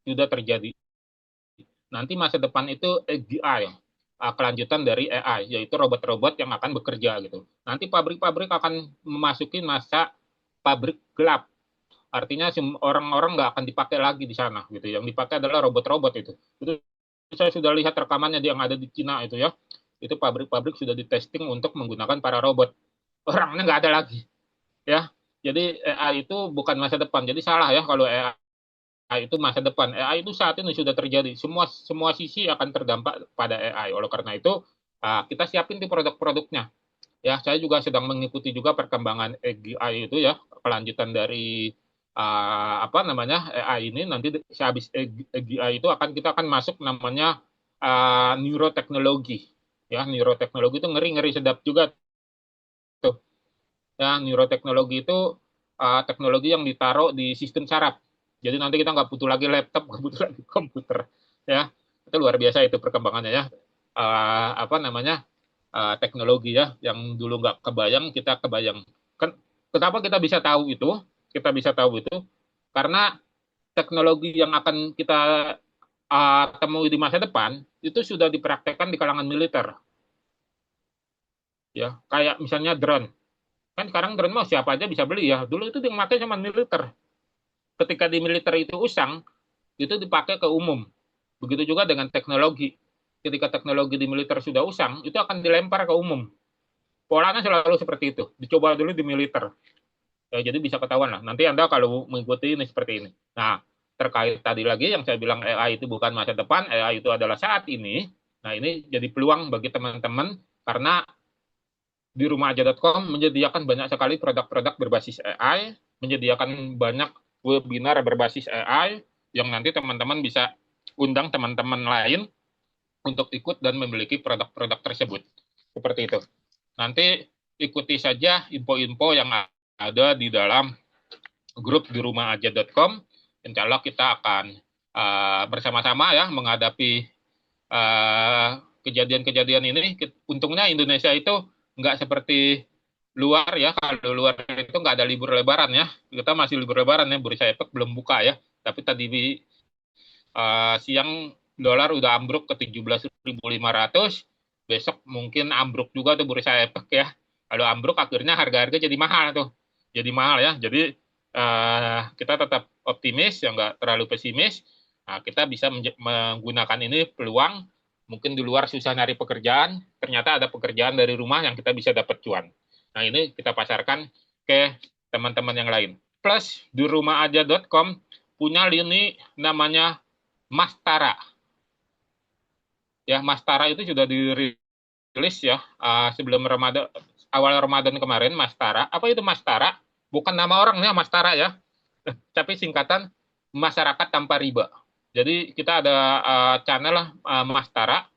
sudah terjadi. Nanti masa depan itu AGI kelanjutan dari AI, yaitu robot-robot yang akan bekerja gitu. Nanti pabrik-pabrik akan memasuki masa pabrik gelap. Artinya orang-orang nggak akan dipakai lagi di sana gitu. Yang dipakai adalah robot-robot itu. Itu saya sudah lihat rekamannya yang ada di Cina itu ya. Itu pabrik-pabrik sudah ditesting untuk menggunakan para robot. Orangnya nggak ada lagi ya. Jadi AI itu bukan masa depan. Jadi salah ya kalau AI itu masa depan. AI itu saat ini sudah terjadi. Semua semua sisi akan terdampak pada AI. Oleh karena itu kita siapin di produk-produknya. Ya, saya juga sedang mengikuti juga perkembangan AGI itu ya, kelanjutan dari apa namanya AI ini. Nanti sehabis AGI itu kita akan masuk namanya neuroteknologi. Ya, neuroteknologi itu ngeri-ngeri sedap juga tuh. Ya, neuroteknologi itu teknologi yang ditaruh di sistem saraf. Jadi nanti kita nggak butuh lagi laptop, nggak butuh lagi komputer. Ya, itu luar biasa itu perkembangannya ya. Apa namanya teknologi ya, yang dulu nggak kebayang kita kebayang. Kan kenapa kita bisa tahu itu? Kita bisa tahu itu karena teknologi yang akan kita temui di masa depan itu sudah dipraktekkan di kalangan militer. Ya, kayak misalnya drone. Kan sekarang drone mau siapa aja bisa beli ya. Dulu itu yang pakai cuma militer. Ketika di militer itu usang, itu dipakai ke umum. Begitu juga dengan teknologi. Ketika teknologi di militer sudah usang, itu akan dilempar ke umum. Polanya selalu seperti itu. Dicoba dulu di militer. Ya, jadi bisa ketahuan lah. Nanti Anda kalau mengikuti ini seperti ini. Nah, terkait tadi lagi yang saya bilang AI itu bukan masa depan, AI itu adalah saat ini. Nah, ini jadi peluang bagi teman-teman karena di rumahaja.com menyediakan banyak sekali produk-produk berbasis AI, menyediakan banyak webinar berbasis AI yang nanti teman-teman bisa undang teman-teman lain untuk ikut dan memiliki produk-produk tersebut. Seperti itu. Nanti ikuti saja info-info yang ada di dalam grup di rumahaja.com. Insya Allah kita akan bersama-sama ya menghadapi kejadian-kejadian ini. Untungnya Indonesia itu nggak seperti luar ya. Kalau luar itu nggak ada libur lebaran ya. Kita masih libur lebaran ya. Bursa Efek belum buka ya. Tapi tadi siang dolar udah ambruk ke 17.500. Besok mungkin ambruk juga tuh Bursa Efek ya. Kalau ambruk akhirnya harga-harga jadi mahal tuh. Jadi mahal ya. Jadi kita tetap optimis, ya nggak terlalu pesimis. Nah, kita bisa menggunakan ini peluang. Mungkin di luar susah nyari pekerjaan, ternyata ada pekerjaan dari rumah yang kita bisa dapat cuan. Nah, ini kita pasarkan ke teman-teman yang lain. Plus, di rumahaja.com punya lini namanya Mastara. Ya, Mastara itu sudah dirilis ya sebelum Ramadan, awal Ramadan kemarin. Mastara. Apa itu Mastara? Bukan nama orangnya Mastara ya, tapi singkatan masyarakat tanpa riba. Jadi kita ada channel Mastara,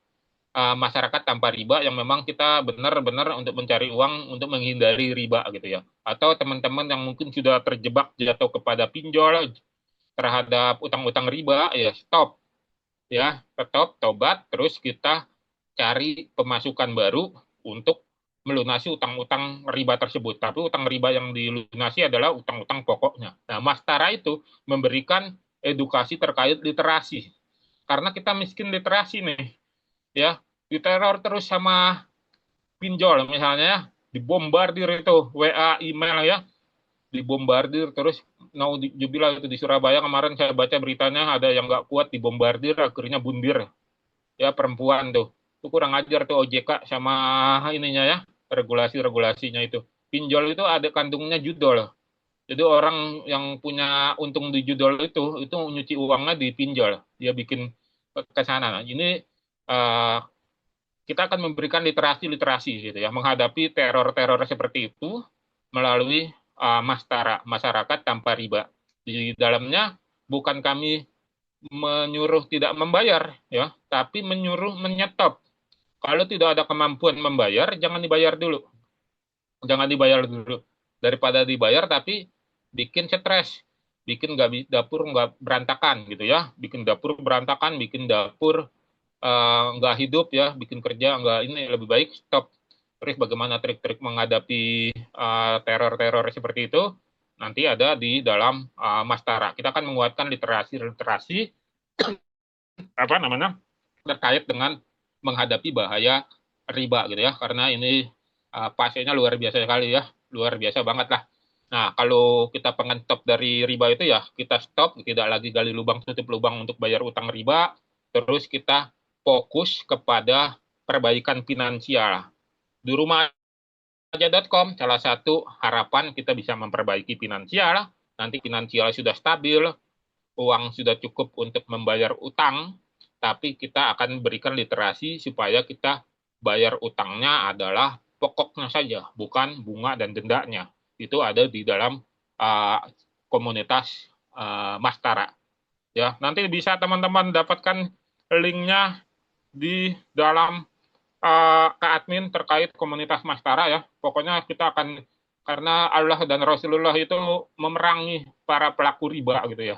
masyarakat tanpa riba, yang memang kita benar-benar untuk mencari uang untuk menghindari riba gitu ya. Atau teman-teman yang mungkin sudah terjebak jatuh kepada pinjol terhadap utang-utang riba, ya stop. Ya, stop, tobat, terus kita cari pemasukan baru untuk melunasi utang-utang riba tersebut. Tapi utang riba yang dilunasi adalah utang-utang pokoknya. Nah, Mastara itu memberikan edukasi terkait literasi. Karena kita miskin literasi nih, ya, diteror terus sama pinjol misalnya, dibombardir itu WA, email ya, dibombardir terus. Naudzubillah itu di Surabaya kemarin saya baca beritanya ada yang nggak kuat dibombardir akhirnya bundir ya, perempuan tuh. Itu kurang ajar tuh OJK sama ininya ya, regulasi-regulasinya itu. Pinjol itu ada kandungnya judol. Jadi orang yang punya untung di judol itu nyuci uangnya di pinjol. Dia bikin ke sana. Nah, ini kita akan memberikan literasi-literasi gitu ya, menghadapi teror-teror seperti itu melalui Mastara, masyarakat tanpa riba. Di dalamnya bukan kami menyuruh tidak membayar ya, tapi menyuruh menyetop. Kalau tidak ada kemampuan membayar, jangan dibayar dulu. Jangan dibayar dulu. Daripada dibayar tapi bikin stres, bikin dapur nggak berantakan gitu ya, bikin dapur berantakan, bikin dapur nggak hidup ya, bikin kerja nggak ini, lebih baik stop. Terus bagaimana trik-trik menghadapi teror-teror seperti itu nanti ada di dalam Mastara. Kita akan menguatkan literasi-literasi apa namanya terkait dengan menghadapi bahaya riba gitu ya, karena ini pasiennya luar biasa sekali ya, luar biasa banget lah. Nah, kalau kita pengen stop dari riba itu ya, kita stop, tidak lagi gali lubang tutup lubang untuk bayar utang riba, terus kita fokus kepada perbaikan finansial. Di rumahaja.com, salah satu harapan kita bisa memperbaiki finansial, nanti finansial sudah stabil, uang sudah cukup untuk membayar utang, tapi kita akan berikan literasi supaya kita bayar utangnya adalah pokoknya saja, bukan bunga dan dendanya. Itu ada di dalam komunitas Mastara. Ya, nanti bisa teman-teman dapatkan linknya di dalam ke admin terkait komunitas Mastara ya. Pokoknya kita akan, karena Allah dan Rasulullah itu memerangi para pelaku riba gitu ya.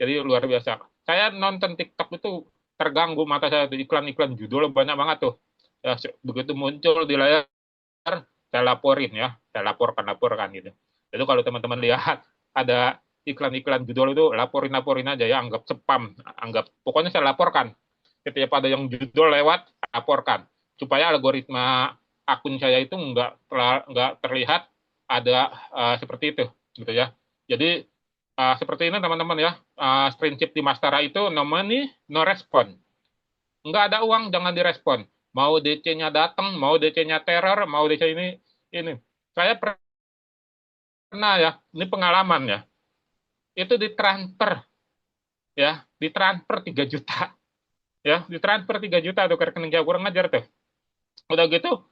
Jadi luar biasa. Saya nonton TikTok itu terganggu mata saya, iklan-iklan judul banyak banget tuh. Ya, begitu muncul di layar, saya laporin ya, saya laporkan gitu. Jadi kalau teman-teman lihat ada iklan-iklan judul itu, laporin aja ya, anggap spam, pokoknya saya laporkan. Setiap ada yang judul lewat, laporkan. Supaya algoritma akun saya itu nggak terlihat ada seperti itu, gitu ya. Jadi seperti ini teman-teman ya, prinsip di Mastara itu no money, no respon. Nggak ada uang, jangan direspon. Mau DC-nya datang, mau DC-nya teror, mau DC ini. Saya pernah ya, ini pengalaman ya, itu ditransfer ya, ditransfer 3 juta. Ya, ditransfer 3 juta tuh ke rekening saya, kurang ajar tuh. Udah gitu,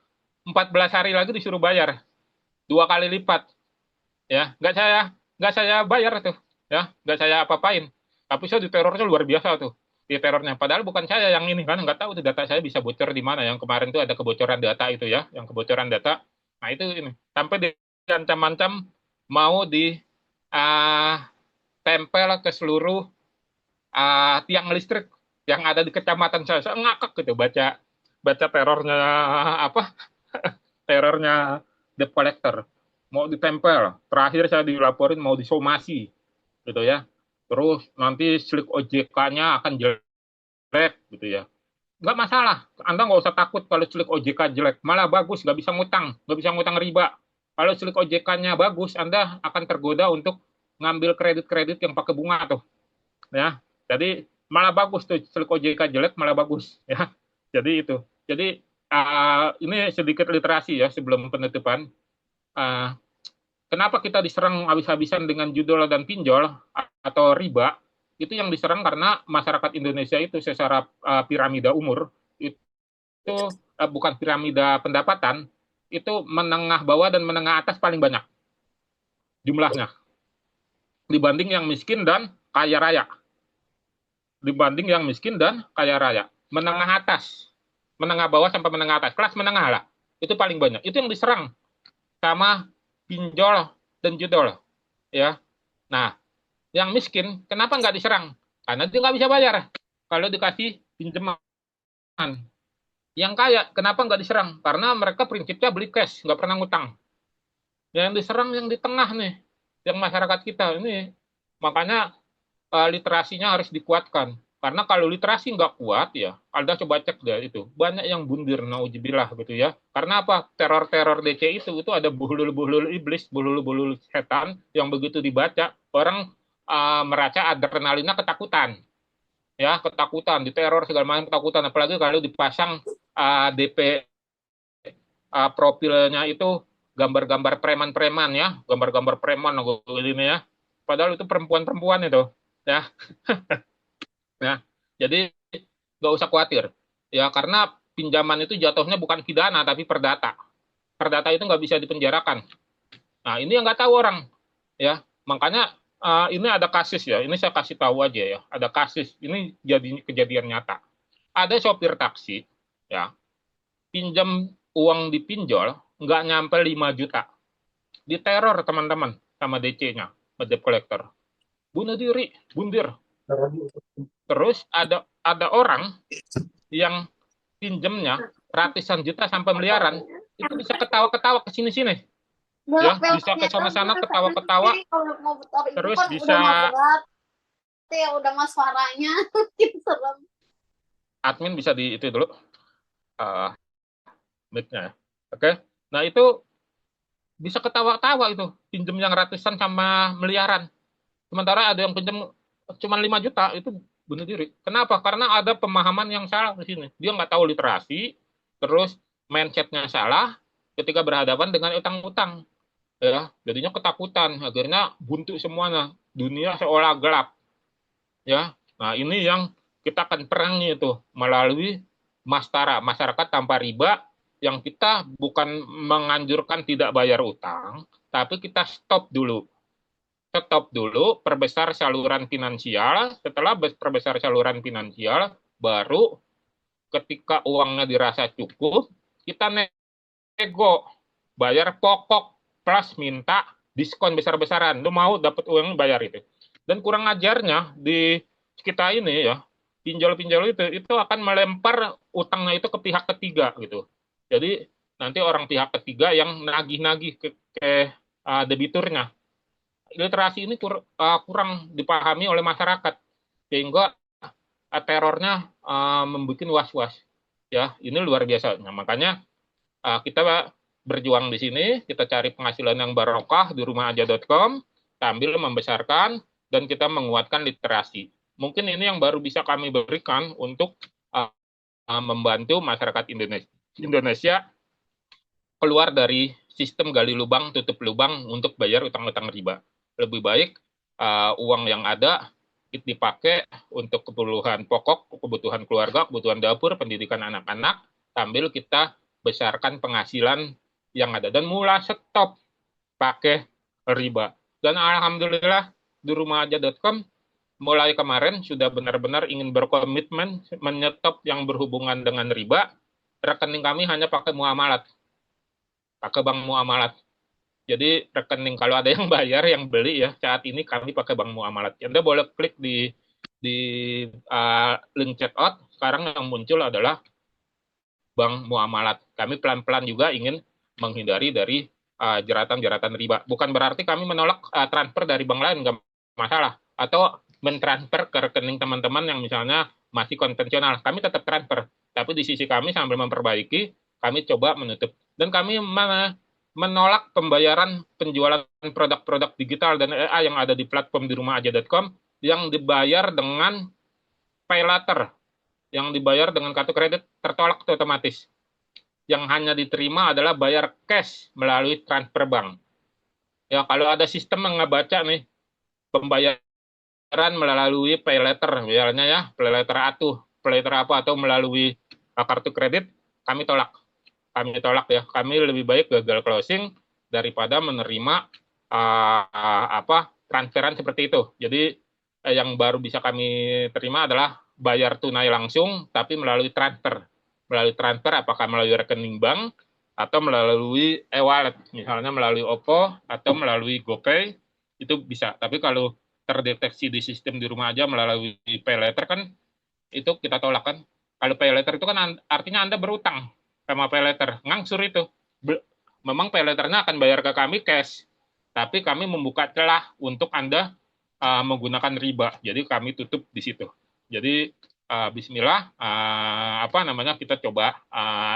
14 hari lagi disuruh bayar. 2 kali lipat. Ya, nggak saya bayar tuh. Ya, nggak saya apa-apain. Tapi saya diterornya luar biasa tuh. Diterornya. Padahal bukan saya yang ini kan, nggak tahu tuh data saya bisa bocor di mana. Yang kemarin tuh ada kebocoran data itu ya, yang kebocoran data. Nah itu ini. Sampai diancam-ancam mau di tempel ke seluruh tiang listrik yang ada di kecamatan saya. Saya ngakak gitu baca terornya apa? Terornya debt collector. Mau ditempel. Terakhir saya dilaporin mau disomasi gitu ya. Terus nanti slik OJK-nya akan jelek gitu ya. Nggak masalah. Anda nggak usah takut kalau slik OJK jelek. Malah bagus, nggak bisa ngutang riba. Kalau slik OJK-nya bagus, Anda akan tergoda untuk ngambil kredit-kredit yang pakai bunga tuh. Ya. Jadi malah bagus tuh, slik OJK jelek malah bagus ya. Jadi itu. Jadi ini sedikit literasi ya sebelum penutupan. Kenapa kita diserang habis-habisan dengan judul dan pinjol atau riba? Itu yang diserang karena masyarakat Indonesia itu secara piramida umur itu bukan piramida pendapatan, itu menengah bawah dan menengah atas paling banyak jumlahnya dibanding yang miskin dan kaya raya. Dibanding yang miskin dan kaya raya. Menengah atas, menengah bawah sampai menengah atas, kelas menengah lah. Itu paling banyak. Itu yang diserang sama pinjol dan judol. Ya. Nah, yang miskin, kenapa nggak diserang? Karena dia nggak bisa bayar. Kalau dikasih pinjaman. Yang kaya, kenapa nggak diserang? Karena mereka prinsipnya beli cash, nggak pernah ngutang. Yang diserang yang di tengah nih, yang masyarakat kita ini. Makanya literasinya harus dikuatkan. Karena kalau literasi nggak kuat ya, Anda coba cek deh itu. Banyak yang bundir, nauzubillah gitu ya. Karena apa? Teror-teror DC itu ada buhlul-buhlul iblis, buhlul-buhlul setan yang begitu dibaca, orang merasa adrenalinnya ketakutan. Ya, ketakutan, diteror segala macam ketakutan. Apalagi kalau dipasang DP profilnya itu gambar-gambar preman-preman ya, gambar-gambar preman ini ya. Padahal itu perempuan-perempuan itu ya. Ya, jadi nggak usah khawatir. Ya, karena pinjaman itu jatuhnya bukan pidana tapi perdata. Perdata itu nggak bisa dipenjarakan. Nah, ini yang nggak tahu orang. Ya, makanya ini ada kasus ya. Ini saya kasih tahu aja ya. Ada kasus. Ini jadi kejadian nyata. Ada sopir taksi, ya, pinjam uang di pinjol nggak nyampe 5 juta. Diteror teman-teman sama DC-nya, debt collector. Bunuh diri, bundir. Terus ada orang yang pinjemnya ratusan juta sampai miliaran, itu bisa ketawa-ketawa ke sini-sini. Ya, bisa ke sana-sana ketawa-ketawa. Terus bisa ya udah mas suaranya serem. admin bisa di itu dulu uh, mic-nya. Oke. Nah, itu bisa ketawa-tawa itu, pinjem yang ratusan sama miliaran. Sementara ada yang pinjam cuma 5 juta, itu bunuh diri. Kenapa? Karena ada pemahaman yang salah di sini. Dia nggak tahu literasi, terus mindsetnya salah ketika berhadapan dengan utang-utang. Ya, jadinya ketakutan, akhirnya buntu semuanya. Dunia seolah gelap. Ya, nah ini yang kita akan perangi itu melalui Mastara, masyarakat tanpa riba, yang kita bukan menganjurkan tidak bayar utang, tapi kita stop dulu. Stop dulu, perbesar saluran finansial. Setelah perbesar saluran finansial, baru ketika uangnya dirasa cukup, kita nego, bayar pokok plus minta diskon besar-besaran. Lu mau dapat uang bayar itu. Dan kurang ajarnya di kita ini ya, pinjol-pinjol itu akan melempar utangnya itu ke pihak ketiga gitu. Jadi nanti orang pihak ketiga yang nagih-nagih ke debiturnya. Literasi ini kurang dipahami oleh masyarakat, sehingga terornya membuat was-was. Ya, ini luar biasa. Nah, makanya kita berjuang di sini, kita cari penghasilan yang barokah di rumahaja.com sambil membesarkan dan kita menguatkan literasi. Mungkin ini yang baru bisa kami berikan untuk membantu masyarakat Indonesia keluar dari sistem gali lubang, tutup lubang untuk bayar utang-utang riba. Lebih baik uang yang ada dipakai untuk keperluan pokok, kebutuhan keluarga, kebutuhan dapur, pendidikan anak-anak, sambil kita besarkan penghasilan yang ada. Dan mulai stop pakai riba. Dan alhamdulillah di rumahaja.com mulai kemarin sudah benar-benar ingin berkomitmen menyetop yang berhubungan dengan riba. Rekening kami hanya pakai muamalat. Pakai bank muamalat. Jadi rekening kalau ada yang bayar, yang beli ya, saat ini kami pakai bank muamalat. Anda boleh klik di link checkout. Sekarang yang muncul adalah bank muamalat. Kami pelan-pelan juga ingin menghindari dari jeratan-jeratan riba. Bukan berarti kami menolak transfer dari bank lain, nggak masalah. Atau mentransfer ke rekening teman-teman yang misalnya masih konvensional. Kami tetap transfer. Tapi di sisi kami sambil memperbaiki, kami coba menutup. Dan kami menolak pembayaran penjualan produk-produk digital dan AI yang ada di platform di rumahaja.com yang dibayar dengan pay later, yang dibayar dengan kartu kredit tertolak otomatis. Yang hanya diterima adalah bayar cash melalui transfer bank. Ya, kalau ada sistem yang ngebaca nih pembayaran melalui pay letter, misalnya ya, pay letter atuh, pay letter apa, atau melalui kartu kredit, kami tolak. Kami tolak ya. Kami lebih baik gagal closing daripada menerima transferan seperti itu. Jadi yang baru bisa kami terima adalah bayar tunai langsung, tapi melalui transfer. Melalui transfer, apakah melalui rekening bank atau melalui e-wallet, misalnya melalui OVO atau melalui GoPay, itu bisa. Tapi kalau terdeteksi di sistem di rumah aja melalui pay letter kan, itu kita tolak kan. Kalau pay letter itu kan artinya Anda berutang sama pay letter, ngangsur itu. Memang pay letternya akan bayar ke kami cash, tapi kami membuka celah untuk Anda menggunakan riba. Jadi kami tutup di situ. Jadi Bismillah, kita coba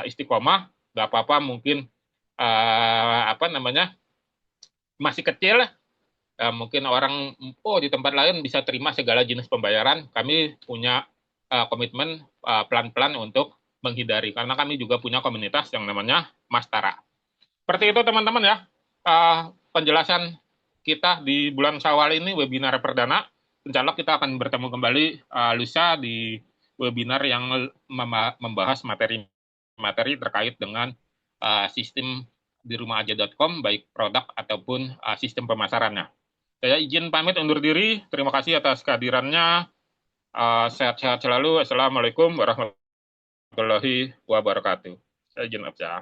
istiqomah, nggak apa-apa mungkin masih kecil, mungkin orang di tempat lain bisa terima segala jenis pembayaran. Kami punya komitmen pelan-pelan untuk menghindari, karena kami juga punya komunitas yang namanya Mastara. Seperti itu teman-teman ya, penjelasan kita di bulan Syawal ini, webinar perdana. Insya Allah kita akan bertemu kembali lusa di webinar yang membahas materi terkait dengan sistem di rumahaja.com, baik produk ataupun sistem pemasarannya. Saya izin pamit undur diri, terima kasih atas kehadirannya, sehat-sehat selalu. Assalamualaikum warahmatullahi wabarakatuh. Saya izin absen.